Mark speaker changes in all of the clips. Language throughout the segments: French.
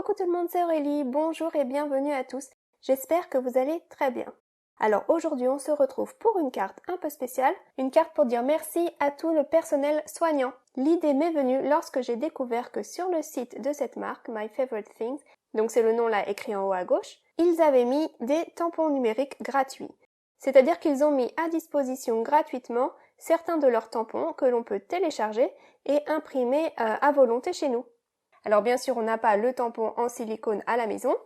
Speaker 1: Coucou tout le monde, c'est Aurélie, bonjour et bienvenue à tous, j'espère que vous allez très bien. Alors aujourd'hui on se retrouve pour une carte un peu spéciale, une carte pour dire merci à tout le personnel soignant. L'idée m'est venue lorsque j'ai découvert que sur le site de cette marque, My Favorite Things, donc c'est le nom là écrit en haut à gauche, ils avaient mis des tampons numériques gratuits. C'est-à-dire qu'ils ont mis à disposition gratuitement certains de leurs tampons que l'on peut télécharger et imprimer à volonté chez nous. Alors bien sûr, on n'a pas le tampon en silicone à la maison,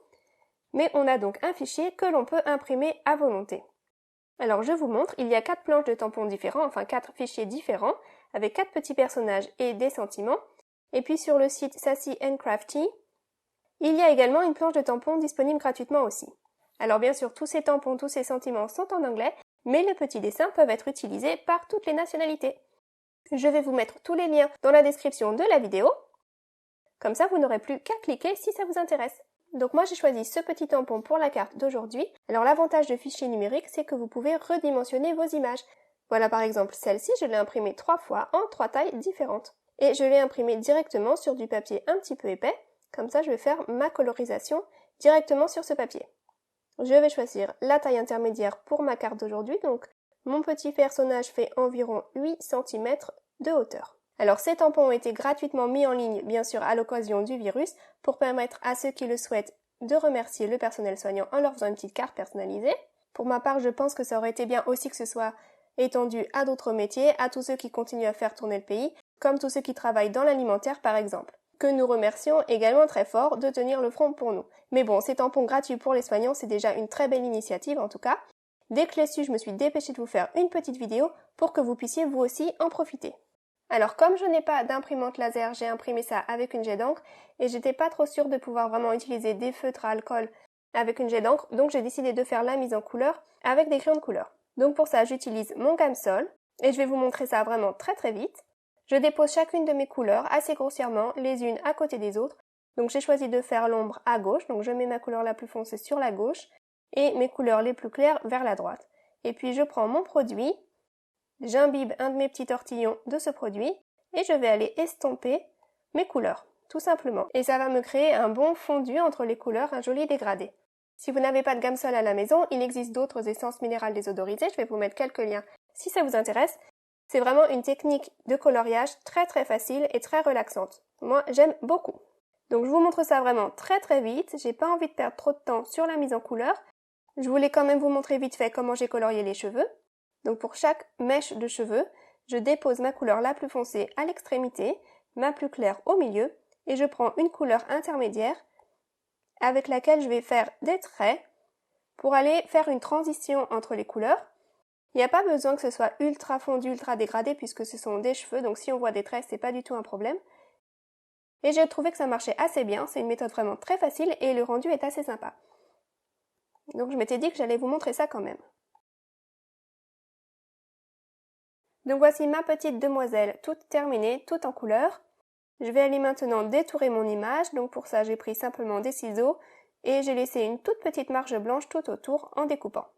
Speaker 1: mais on a donc un fichier que l'on peut imprimer à volonté. Alors je vous montre, il y a 4 planches de tampons différents, enfin 4 fichiers différents, avec 4 petits personnages et des sentiments. Et puis sur le site Sassy & Crafty, il y a également une planche de tampons disponible gratuitement aussi. Alors bien sûr, tous ces tampons, tous ces sentiments sont en anglais, mais les petits dessins peuvent être utilisés par toutes les nationalités. Je vais vous mettre tous les liens dans la description de la vidéo. Comme ça, vous n'aurez plus qu'à cliquer si ça vous intéresse. Donc moi, j'ai choisi ce petit tampon pour la carte d'aujourd'hui. Alors l'avantage de fichier numérique, c'est que vous pouvez redimensionner vos images. Voilà par exemple celle-ci, je l'ai imprimée 3 fois en 3 tailles différentes. Et je l'ai imprimée directement sur du papier un petit peu épais. Comme ça, je vais faire ma colorisation directement sur ce papier. Je vais choisir la taille intermédiaire pour ma carte d'aujourd'hui. Donc mon petit personnage fait environ 8 cm de hauteur. Alors ces tampons ont été gratuitement mis en ligne, bien sûr à l'occasion du virus, pour permettre à ceux qui le souhaitent de remercier le personnel soignant en leur faisant une petite carte personnalisée. Pour ma part, je pense que ça aurait été bien aussi que ce soit étendu à d'autres métiers, à tous ceux qui continuent à faire tourner le pays, comme tous ceux qui travaillent dans l'alimentaire par exemple, que nous remercions également très fort de tenir le front pour nous. Mais bon, ces tampons gratuits pour les soignants, c'est déjà une très belle initiative en tout cas. Dès que je l'ai su, je me suis dépêchée de vous faire une petite vidéo pour que vous puissiez vous aussi en profiter. Alors comme je n'ai pas d'imprimante laser, j'ai imprimé ça avec une jet d'encre et j'étais pas trop sûre de pouvoir vraiment utiliser des feutres à alcool avec une jet d'encre, donc j'ai décidé de faire la mise en couleur avec des crayons de couleur. Donc pour ça, j'utilise mon Gamsol et je vais vous montrer ça vraiment très très vite. Je dépose chacune de mes couleurs assez grossièrement, les unes à côté des autres. Donc j'ai choisi de faire l'ombre à gauche, donc je mets ma couleur la plus foncée sur la gauche et mes couleurs les plus claires vers la droite. Et puis je prends mon produit. J'imbibe un de mes petits tortillons de ce produit et je vais aller estomper mes couleurs, tout simplement. Et ça va me créer un bon fondu entre les couleurs, un joli dégradé. Si vous n'avez pas de Gamsol à la maison, il existe d'autres essences minérales désodorisées, je vais vous mettre quelques liens si ça vous intéresse. C'est vraiment une technique de coloriage très très facile et très relaxante. Moi, j'aime beaucoup. Donc je vous montre ça vraiment très très vite, j'ai pas envie de perdre trop de temps sur la mise en couleur. Je voulais quand même vous montrer vite fait comment j'ai colorié les cheveux. Donc pour chaque mèche de cheveux, je dépose ma couleur la plus foncée à l'extrémité, ma plus claire au milieu, et je prends une couleur intermédiaire avec laquelle je vais faire des traits pour aller faire une transition entre les couleurs. Il n'y a pas besoin que ce soit ultra fondu, ultra dégradé puisque ce sont des cheveux, donc si on voit des traits, c'est pas du tout un problème. Et j'ai trouvé que ça marchait assez bien, c'est une méthode vraiment très facile et le rendu est assez sympa. Donc je m'étais dit que j'allais vous montrer ça quand même. Donc voici ma petite demoiselle toute terminée, toute en couleur. Je vais aller maintenant détourer mon image, donc pour ça j'ai pris simplement des ciseaux et j'ai laissé une toute petite marge blanche tout autour en découpant.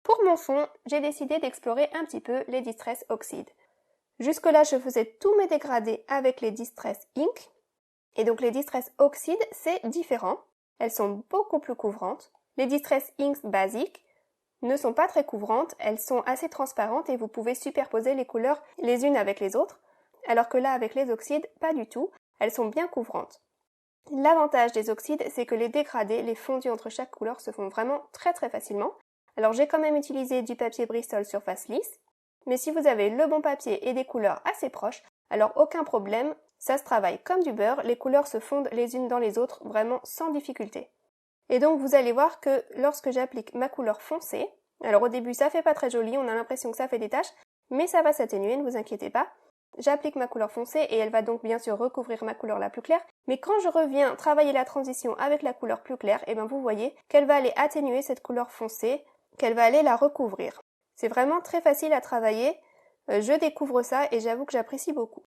Speaker 1: Pour mon fond, j'ai décidé d'explorer un petit peu les Distress Oxide. Jusque-là, je faisais tous mes dégradés avec les Distress Ink. Et donc les Distress Oxide, c'est différent. Elles sont beaucoup plus couvrantes. Les Distress Inks basiques ne sont pas très couvrantes, elles sont assez transparentes et vous pouvez superposer les couleurs les unes avec les autres, alors que là avec les oxydes, pas du tout, elles sont bien couvrantes. L'avantage des oxydes, c'est que les dégradés, les fondus entre chaque couleur se font vraiment très très facilement. Alors j'ai quand même utilisé du papier Bristol surface lisse, mais si vous avez le bon papier et des couleurs assez proches, alors aucun problème, ça se travaille comme du beurre, les couleurs se fondent les unes dans les autres vraiment sans difficulté. Et donc vous allez voir que lorsque j'applique ma couleur foncée, alors au début ça fait pas très joli, on a l'impression que ça fait des taches, mais ça va s'atténuer, ne vous inquiétez pas. J'applique ma couleur foncée et elle va donc bien sûr recouvrir ma couleur la plus claire, mais quand je reviens travailler la transition avec la couleur plus claire, et bien vous voyez qu'elle va aller atténuer cette couleur foncée, qu'elle va aller la recouvrir. C'est vraiment très facile à travailler, je découvre ça et j'avoue que j'apprécie beaucoup.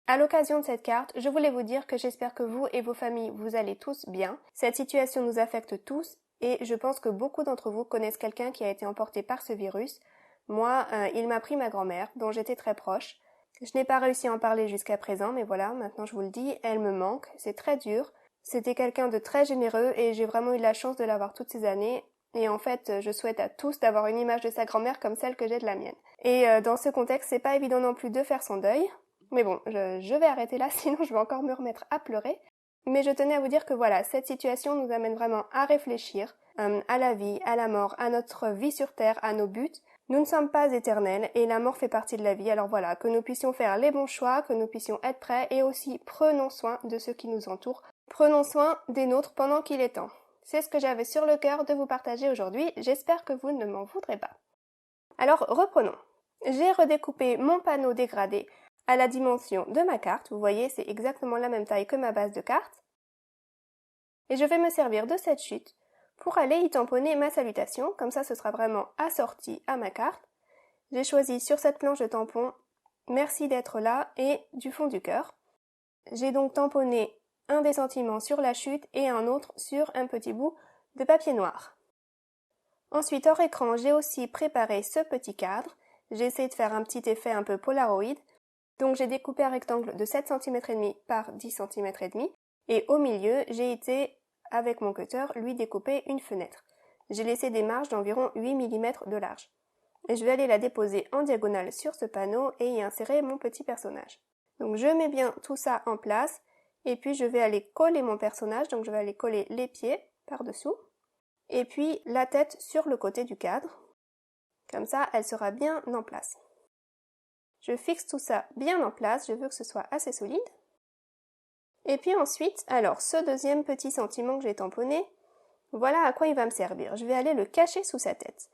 Speaker 1: À l'occasion de cette carte, je voulais vous dire que j'espère que vous et vos familles vous allez tous bien. Cette situation nous affecte tous et je pense que beaucoup d'entre vous connaissent quelqu'un qui a été emporté par ce virus. Moi, il m'a pris ma grand-mère, dont j'étais très proche. Je n'ai pas réussi à en parler jusqu'à présent, mais voilà, maintenant je vous le dis, elle me manque, c'est très dur. C'était quelqu'un de très généreux et j'ai vraiment eu la chance de l'avoir toutes ces années. Et en fait, je souhaite à tous d'avoir une image de sa grand-mère comme celle que j'ai de la mienne. Et dans ce contexte, c'est pas évident non plus de faire son deuil. Mais bon, je vais arrêter là, sinon je vais encore me remettre à pleurer. Mais je tenais à vous dire que voilà, cette situation nous amène vraiment à réfléchir à la vie, à la mort, à notre vie sur Terre, à nos buts. Nous ne sommes pas éternels et la mort fait partie de la vie. Alors voilà, que nous puissions faire les bons choix, que nous puissions être prêts et aussi prenons soin de ceux qui nous entourent. Prenons soin des nôtres pendant qu'il est temps. C'est ce que j'avais sur le cœur de vous partager aujourd'hui. J'espère que vous ne m'en voudrez pas. Alors reprenons. J'ai redécoupé mon panneau dégradé à la dimension de ma carte. Vous voyez, c'est exactement la même taille que ma base de carte. Et je vais me servir de cette chute pour aller y tamponner ma salutation. Comme ça, ce sera vraiment assorti à ma carte. J'ai choisi sur cette planche de tampon « Merci d'être là » et « Du fond du cœur ». J'ai donc tamponné un des sentiments sur la chute et un autre sur un petit bout de papier noir. Ensuite, hors écran, j'ai aussi préparé ce petit cadre. J'ai essayé de faire un petit effet un peu Polaroid. Donc j'ai découpé un rectangle de 7 cm et demi par 10 cm et demi et au milieu, j'ai été, avec mon cutter, lui découper une fenêtre. J'ai laissé des marges d'environ 8 mm de large. Et je vais aller la déposer en diagonale sur ce panneau et y insérer mon petit personnage. Donc je mets bien tout ça en place et puis je vais aller coller mon personnage, donc je vais aller coller les pieds par-dessous et puis la tête sur le côté du cadre. Comme ça, elle sera bien en place. Je fixe tout ça bien en place, je veux que ce soit assez solide. Et puis ensuite, alors ce deuxième petit sentiment que j'ai tamponné, voilà à quoi il va me servir. Je vais aller le cacher sous sa tête.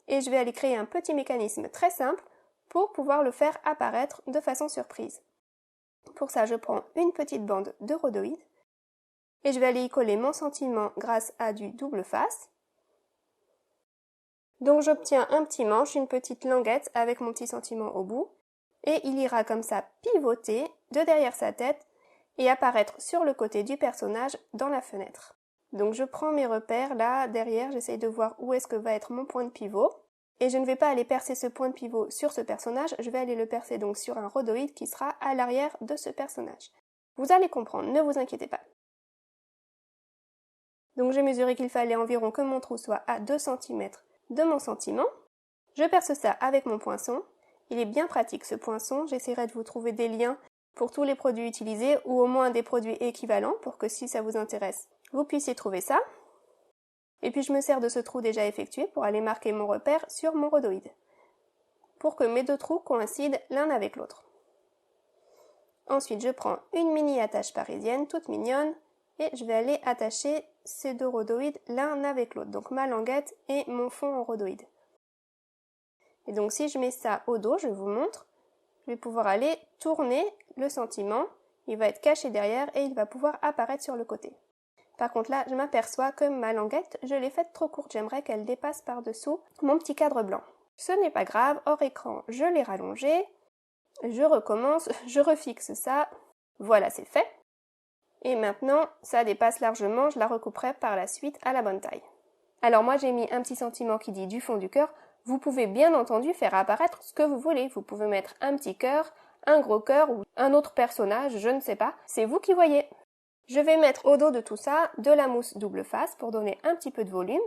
Speaker 1: Et je vais aller créer un petit mécanisme très simple pour pouvoir le faire apparaître de façon surprise. Pour ça, je prends une petite bande de rhodoïde et je vais aller y coller mon sentiment grâce à du double face. Donc j'obtiens un petit manche, une petite languette avec mon petit sentiment au bout et il ira comme ça pivoter de derrière sa tête et apparaître sur le côté du personnage dans la fenêtre. Donc je prends mes repères là derrière, j'essaye de voir où est-ce que va être mon point de pivot. Et je ne vais pas aller percer ce point de pivot sur ce personnage, je vais aller le percer donc sur un rhodoïde qui sera à l'arrière de ce personnage. Vous allez comprendre, ne vous inquiétez pas. Donc j'ai mesuré qu'il fallait environ que mon trou soit à 2 cm de mon sentiment. Je perce ça avec mon poinçon. Il est bien pratique ce poinçon, j'essaierai de vous trouver des liens pour tous les produits utilisés ou au moins des produits équivalents pour que si ça vous intéresse, vous puissiez trouver ça. Et puis je me sers de ce trou déjà effectué pour aller marquer mon repère sur mon rhodoïde, pour que mes deux trous coïncident l'un avec l'autre. Ensuite, je prends une mini attache parisienne toute mignonne et je vais aller attacher ces deux rhodoïdes l'un avec l'autre, donc ma languette et mon fond en rhodoïde. Et donc si je mets ça au dos, je vous montre, je vais pouvoir aller tourner le sentiment, il va être caché derrière et il va pouvoir apparaître sur le côté. Par contre là, je m'aperçois que ma languette, je l'ai faite trop courte, j'aimerais qu'elle dépasse par-dessous mon petit cadre blanc. Ce n'est pas grave, hors écran, je l'ai rallongé, je recommence, je refixe ça, voilà c'est fait. Et maintenant, ça dépasse largement, je la recouperai par la suite à la bonne taille. Alors moi j'ai mis un petit sentiment qui dit du fond du cœur, vous pouvez bien entendu faire apparaître ce que vous voulez, vous pouvez mettre un petit cœur, un gros cœur ou un autre personnage, je ne sais pas, c'est vous qui voyez. Je vais mettre au dos de tout ça de la mousse double face pour donner un petit peu de volume.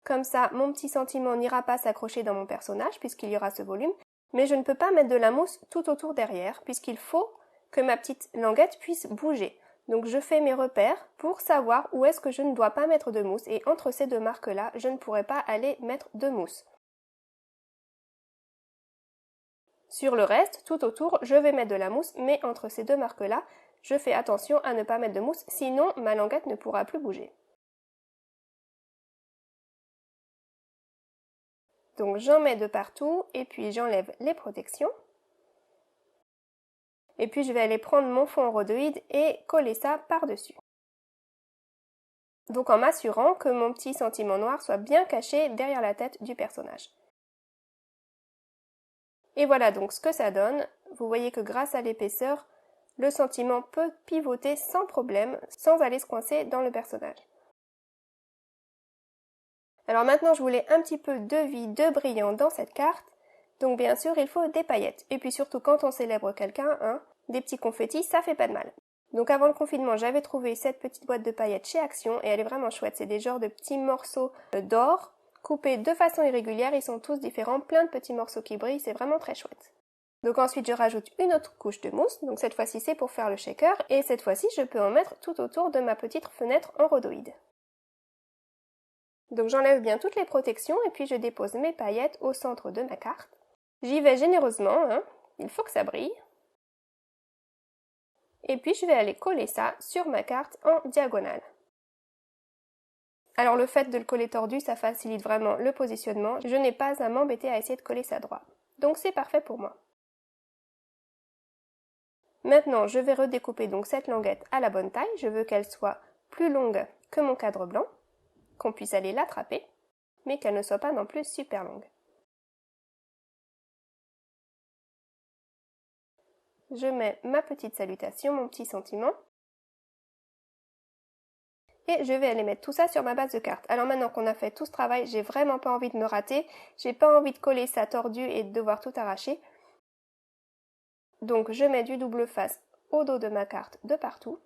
Speaker 1: Comme ça, mon petit sentiment n'ira pas s'accrocher dans mon personnage puisqu'il y aura ce volume. Mais je ne peux pas mettre de la mousse tout autour derrière puisqu'il faut que ma petite languette puisse bouger. Donc je fais mes repères pour savoir où est-ce que je ne dois pas mettre de mousse. Et entre ces deux marques-là, je ne pourrai pas aller mettre de mousse. Sur le reste, tout autour, je vais mettre de la mousse, mais entre ces deux marques-là, je fais attention à ne pas mettre de mousse, sinon ma languette ne pourra plus bouger. Donc j'en mets de partout et puis j'enlève les protections. Et puis je vais aller prendre mon fond rhodoïde et coller ça par-dessus. Donc en m'assurant que mon petit sentiment noir soit bien caché derrière la tête du personnage. Et voilà donc ce que ça donne. Vous voyez que grâce à l'épaisseur, le sentiment peut pivoter sans problème, sans aller se coincer dans le personnage. Alors maintenant, je voulais un petit peu de vie, de brillant dans cette carte. Donc bien sûr, il faut des paillettes. Et puis surtout quand on célèbre quelqu'un, hein, des petits confettis, ça fait pas de mal. Donc avant le confinement, j'avais trouvé cette petite boîte de paillettes chez Action et elle est vraiment chouette. C'est des genres de petits morceaux d'or coupés de façon irrégulière. Ils sont tous différents, plein de petits morceaux qui brillent, c'est vraiment très chouette. Donc ensuite, je rajoute une autre couche de mousse. Donc cette fois-ci, c'est pour faire le shaker. Et cette fois-ci, je peux en mettre tout autour de ma petite fenêtre en rhodoïde. Donc j'enlève bien toutes les protections et puis je dépose mes paillettes au centre de ma carte. J'y vais généreusement, hein. Il faut que ça brille. Et puis je vais aller coller ça sur ma carte en diagonale. Alors le fait de le coller tordu, ça facilite vraiment le positionnement. Je n'ai pas à m'embêter à essayer de coller ça droit. Donc c'est parfait pour moi. Maintenant, je vais redécouper donc cette languette à la bonne taille. Je veux qu'elle soit plus longue que mon cadre blanc, qu'on puisse aller l'attraper, mais qu'elle ne soit pas non plus super longue. Je mets ma petite salutation, mon petit sentiment. Et je vais aller mettre tout ça sur ma base de carte. Alors maintenant qu'on a fait tout ce travail, j'ai vraiment pas envie de me rater. J'ai pas envie de coller ça tordu et de devoir tout arracher. Donc je mets du double face au dos de ma carte de partout.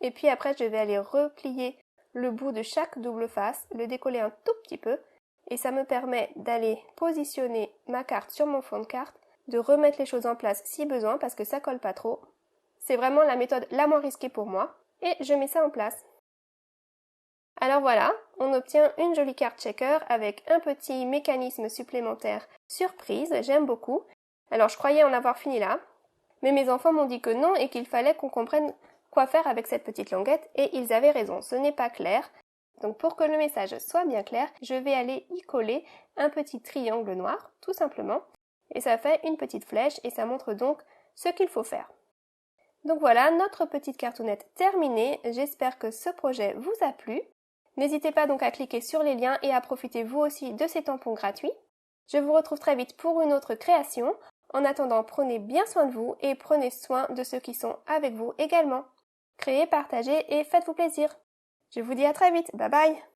Speaker 1: Et puis après je vais aller replier le bout de chaque double face, le décoller un tout petit peu. Et ça me permet d'aller positionner ma carte sur mon fond de carte, de remettre les choses en place si besoin parce que ça colle pas trop. C'est vraiment la méthode la moins risquée pour moi. Et je mets ça en place. Alors voilà, on obtient une jolie carte checker avec un petit mécanisme supplémentaire surprise, j'aime beaucoup. Alors je croyais en avoir fini là, mais mes enfants m'ont dit que non et qu'il fallait qu'on comprenne quoi faire avec cette petite languette et ils avaient raison, ce n'est pas clair. Donc pour que le message soit bien clair, je vais aller y coller un petit triangle noir, tout simplement. Et ça fait une petite flèche et ça montre donc ce qu'il faut faire. Donc voilà, notre petite cartoonette terminée. J'espère que ce projet vous a plu. N'hésitez pas donc à cliquer sur les liens et à profiter vous aussi de ces tampons gratuits. Je vous retrouve très vite pour une autre création. En attendant, prenez bien soin de vous et prenez soin de ceux qui sont avec vous également. Créez, partagez et faites-vous plaisir. Je vous dis à très vite. Bye bye!